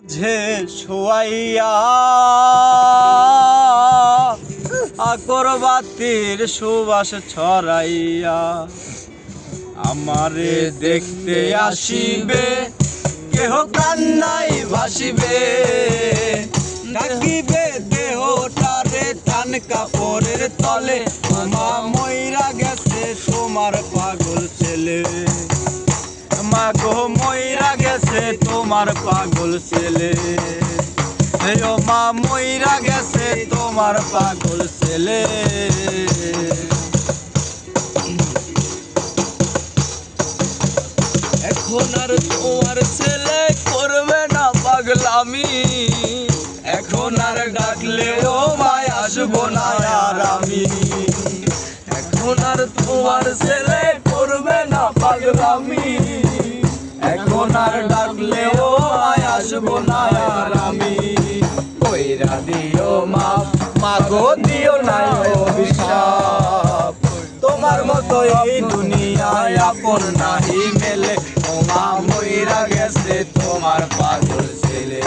যে শোয়াইয়া আকরবাতির সুবাস ছড়াইয়া আমারে দেখতে আসিবে, কেহ কান্নাই ভাসিবে, ডাকিবে দেহটারে টান কাপড়ের তলে, মা মইরা গেছে তোমার পাগল ছেলে, মা গো মইরা গেছে তোমার পাগল ছেলে, ও মা মইরা গেছে তোমার পাগল ছেলে। এখন আর তোমার ছেলে করবে না পাগলামি, এখন আর ডাকলেও মায় আসবো না আর আমি, এখন আর তোমার ছেলে করবে না পাগলামি, এখন আর ডাকলেও মায় আসবো না আর আমি। কইরা দিও মাপ, মাগো দিও না অভিশাপ, তোমার মতো এই দুনিয়ায় আপন নাহি মেলে, ও মা মইরা গেছে তোমার পাগল ছেলে,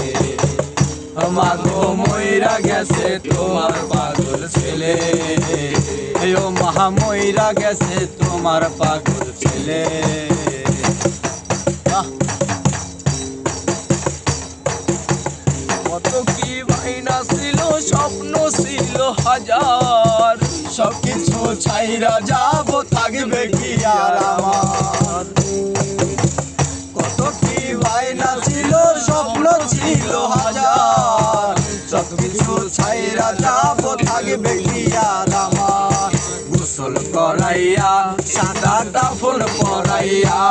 মাগো মইরা গেছে তোমার পাগল ছেলে, ও মা মইরা গেছে তোমার পাগল ছেলে। কত কি ভাইনা ছিল, স্বপ্ন ছিল হাজার, সবকিছু ছাইরা যাব থাকবে কি আর আমার, কত কি ভাইনা ছিল, স্বপ্ন ছিল হাজার, সবকিছু ছাইরা যাব থাকবে কি আর আমার। গোসল করাইয়া সাদা দাফন পরাইয়া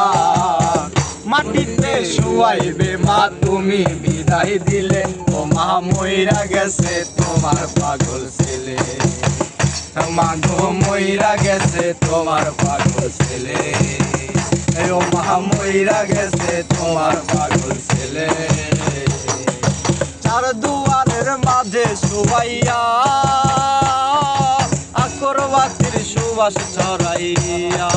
মাটিতে শুয়াইবে মা তুমি বিদায় দিলে, ও মা মইরা গেছে তোমার পাগল ছেলে, মা গো মইরা গেছে তোমার পাগল ছেলে, ও মা মইরা গেছে তোমার পাগল ছেলে। চার দুয়ারের মাঝে শুয়াইয়া আকরবাতির সুবাস ছড়াইয়া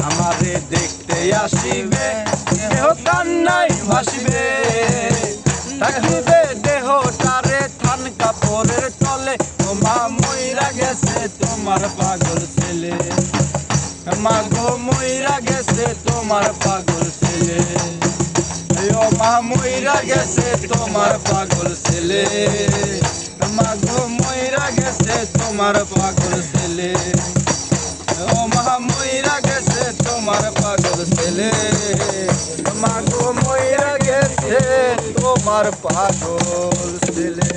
আমারে দেখতে আসিবে, দেহ কান্নাই ভাসিবে, ডাকিবে দেহটারে থান কাপড়ের তলে, ও মা মইরা গেছে তোমার পাগল ছেলে, মা গো মইরা গেছে তোমার পাগল ছেলে, ও মা মইরা গেছে তোমার পাগল ছেলে, মা গো মইরা গেছে তোমার পাগল ছেলে, ও মা মইরা গেছে তোমার পাগল ছেলে, মা গো মইরা গেছে তোমার পাগল ছেলে।